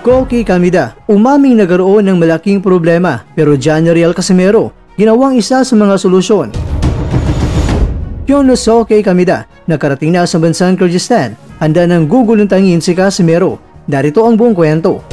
Koki Kamida, umaming nagkaroon ng malaking problema pero John Riel Casimero, ginawang isa sa mga solusyon. Yonosuke Kamida, nakarating na sa bansang Kyrgyzstan, handa ng guguluntangin si Casimero. Darito ang buong kwento.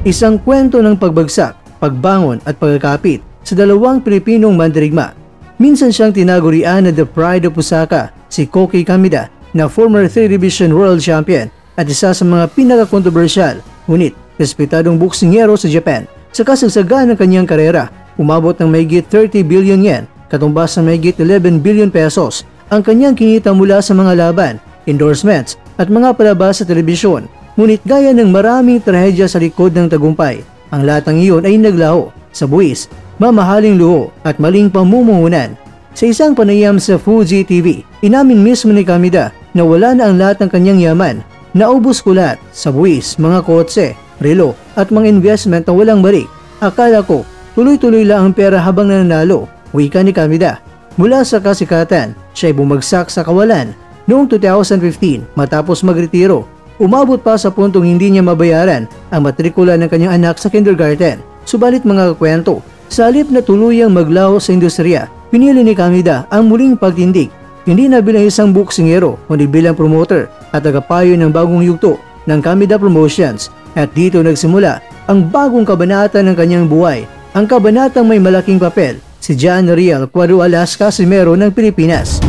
Isang kwento ng pagbagsak, pagbangon at pagkakapit sa dalawang Pilipinong mandirigma. Minsan siyang tinagurian na the pride of Osaka, si Koki Kamida, na former 3 Division World Champion at isa sa mga pinaka-kontrobersyal ngunit respetadong boksingero sa Japan. Sa kasagsagan ng kanyang karera, umabot ng mahigit 30 billion yen, katumbas ng mahigit 11 billion pesos ang kanyang kinita mula sa mga laban, endorsements at mga palabas sa telebisyon. Ngunit gaya ng maraming trahedya sa likod ng tagumpay, ang lahat ng iyon ay naglaho sa buwis, mamahaling luho at maling pamumuhunan. Sa isang panayam sa Fuji TV, inamin mismo ni Kamida na wala na ang lahat ng kanyang yaman. Naubos ko lahat sa buwis, mga kotse, relo at mga investment na walang balik. Akala ko tuloy-tuloy lang ang pera habang nananalo, wika ni Kamida. Mula sa kasikatan, siya ay bumagsak sa kawalan. Noong 2015 matapos magretiro, umabot pa sa puntong hindi niya mabayaran ang matrikula ng kanyang anak sa kindergarten. Subalit mga kwento, sa halip na tuluyang maglaho sa industriya, pinili ni Kamida ang muling pagtindig. Hindi na bilang isang boksingero, kundi bilang promoter at tagapayo ng bagong yugto ng Kamida Promotions. At dito nagsimula ang bagong kabanata ng kanyang buhay, ang kabanatang may malaking papel, si John Riel Casimero ng Pilipinas.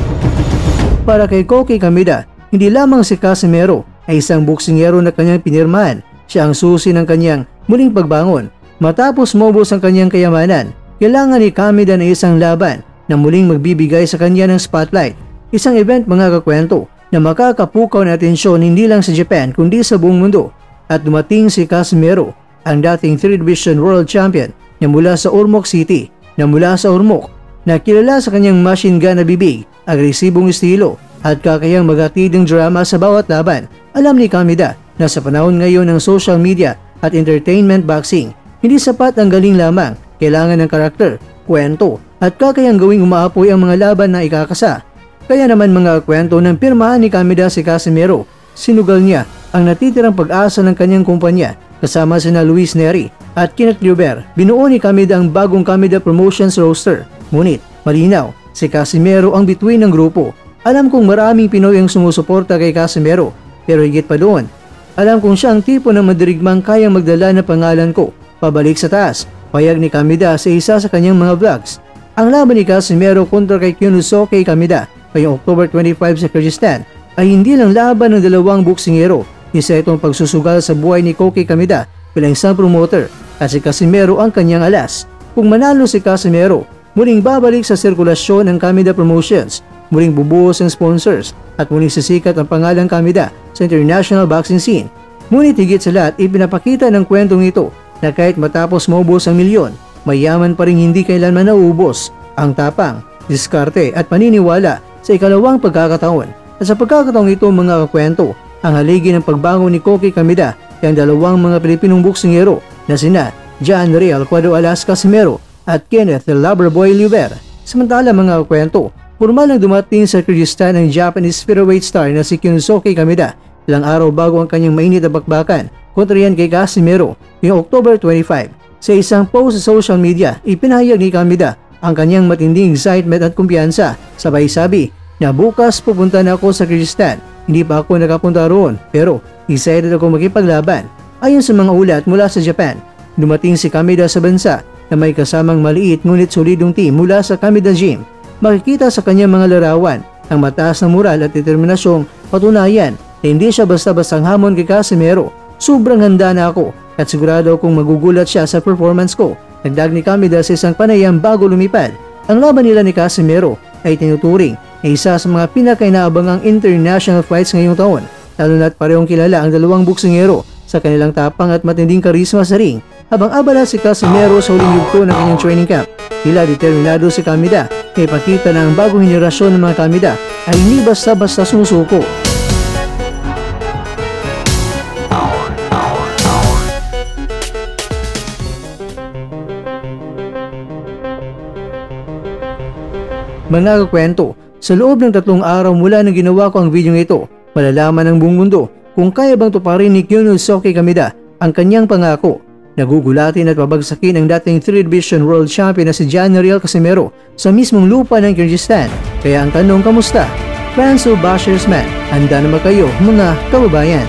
Para kay Koki Kamida, hindi lamang si Casimero ay isang boksingero na kanyang pinirmahan, siya ang susi ng kanyang muling pagbangon. Matapos maubos ang kanyang kayamanan, kailangan ni Kamida na isang laban na muling magbibigay sa kanya ng spotlight. Isang event mga kakwento na makakapukaw ng atensyon hindi lang sa Japan kundi sa buong mundo. At dumating si Casimero, ang dating 3 Division World Champion na mula sa Ormoc City, na kilala sa kanyang machine gun na bibig, agresibong estilo at kakayang maghatid ng drama sa bawat laban. Alam ni Kamida na sa panahon ngayon ng social media at entertainment boxing, hindi sapat ang galing lamang, kailangan ng karakter, kwento at kakayang gawing umaapoy ang mga laban na ikakasa. Kaya naman mga kwento ng pirmahan ni Kamida si Casimero, sinugal niya ang natitirang pag-asa ng kanyang kumpanya kasama sina Luis Neri at Kenneth Liuber. Binuo ni Kamida ang bagong Kamida Promotions roster. Ngunit malinaw, si Casimero ang bituin ng grupo. Alam kong maraming Pinoy ang sumusuporta kay Casimero, pero higit pa doon, alam kong siya ang tipo ng madirigmang kayang magdala ng pangalan ko pabalik sa taas. Payag ni Kamida sa isa sa kanyang mga vlogs. Ang laban ni Casimero kontra kay Yonosuke Kamida ngayong October 25 sa Kyrgyzstan ay hindi lang laban ng dalawang boksingero. Isa itong pagsusugal sa buhay ni Koki Kamida bilang isang promoter at si Casimero ang kanyang alas. Kung manalo si Casimero, muling babalik sa sirkulasyon ng Kamida Promotions, muling bubuhos ang sponsors at muling sisikat ang pangalang Kamida sa international boxing scene. Ngunit higit sa lahat, ipinapakita ng kwentong ito na kahit matapos maubos ang milyon, mayaman pa rin hindi kailanman nauubos ang tapang, diskarte at paniniwala sa ikalawang pagkakataon. At sa pagkakataong ito mga kakwento, ang haligi ng pagbangon ni Koki Kamida ay ang dalawang mga Pilipinong boksingero na sina John Riel Casimero at Kenneth Loverboy Liuber. Samantala mga kakwento, formal nang dumating sa Kyrgyzstan ang Japanese featherweight star na si Yonosuke Kamida ilang araw bago ang kanyang mainit na bakbakan kontra yan kay Casimero noong October 25. Sa isang post sa social media, ipinahayag ni Kamida ang kanyang matinding excitement at kumpiyansa. Sabay sabi na bukas pupunta na ako sa Kyrgyzstan. Hindi pa ako nakapunta roon pero excited ako makipaglaban. Ayon sa mga ulat mula sa Japan, dumating si Kamida sa bansa na may kasamang maliit ngunit solidong team mula sa Kamida Gym. Makikita sa kanyang mga larawan ang mataas na moral at determinasyong patunayan na hindi siya basta-bastang hamon kay Casimero. Sobrang handa na ako at sigurado akong magugulat siya sa performance ko. Nagdag ni Kamida sa isang panayam bago lumipad. Ang laban nila ni Casimero ay tinuturing na isa sa mga pinakainaabangang international fights ngayong taon, lalo na't parehong kilala ang dalawang boksingero sa kanilang tapang at matinding karisma sa ring. Habang abala si Casimero sa huling yugto ng kanyang training camp, tila determinado si Kamida na ipakita na ang bagong henerasyon ng mga Kamida ay hindi basta-basta sumusuko. Mga kakwento, sa loob ng 3 araw mula nang ginawa ko ang video ito, malalaman ng buong mundo kung kaya bang tuparin ni Kyunosuke Kameda ang kanyang pangako. Nagugulatin at pabagsakin ang dating 3 Division World Champion na si Janariel Casimero sa mismong lupa ng Kyrgyzstan. Kaya ang tanong, kamusta? Fans of Bashers Man, handa naman kayo mga kababayan?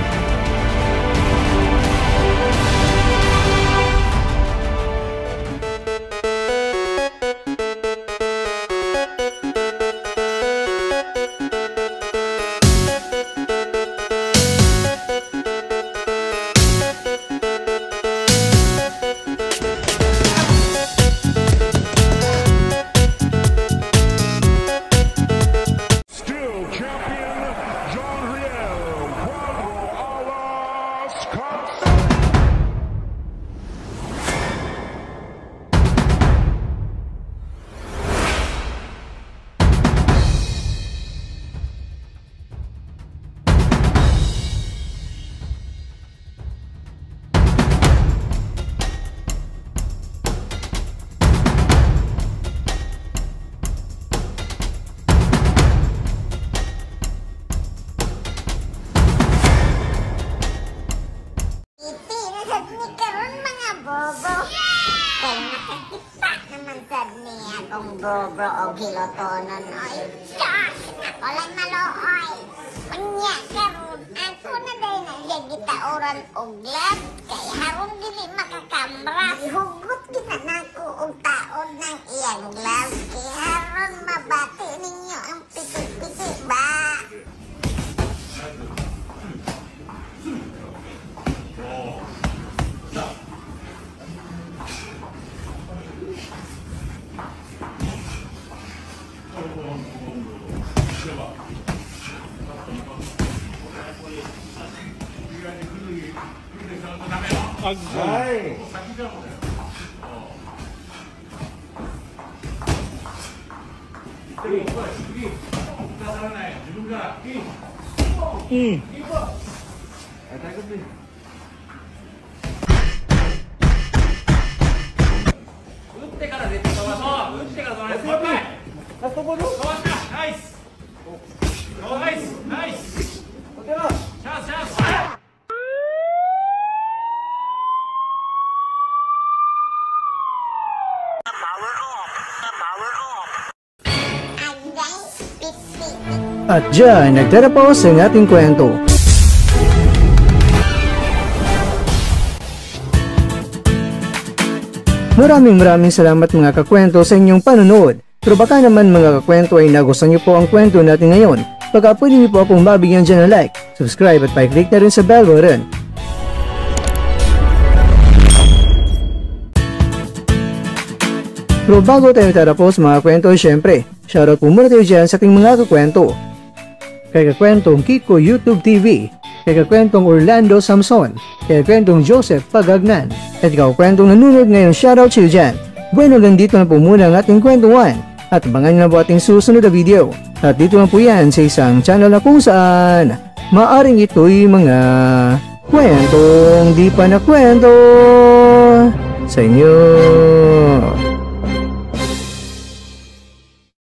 Bro o gilotonon oy. Diyos! Ako lang malooy. Panya karon ako na dahil nagyagita oran og lab. Kaya haron dili makakamra. Hugot ginanako og taon ng iyang lab. Kaya haron mabati ninyo ang piti-piti ba? Ay! At dyan, nagtatapos ang ating kwento. Maraming salamat mga kakwento sa inyong panonood. Pero baka naman mga kakwento ay nagustuhan niyo po ang kwento natin ngayon. Baka pwede niyo po akong mabigyan dyan ng like, subscribe at pa-click na rin sa bell button. Pero bago tayo tatapos mga kwento, syempre, shoutout po muna tayo dyan sa ating mga kakwento. Kay kakwentong Kiko YouTube TV, kay kakwentong Orlando Samson, kay kakwentong Joseph Pagagnan, at kakwentong nanonood ngayon, shoutout sa iyo dyan. Bueno, hanggang dito na po muna ang ating kwentuhan, at abangan na po ating susunod na video. At dito na po yan sa isang channel na kung saan maaring ito'y mga kwentong di pa na kwento sa inyo.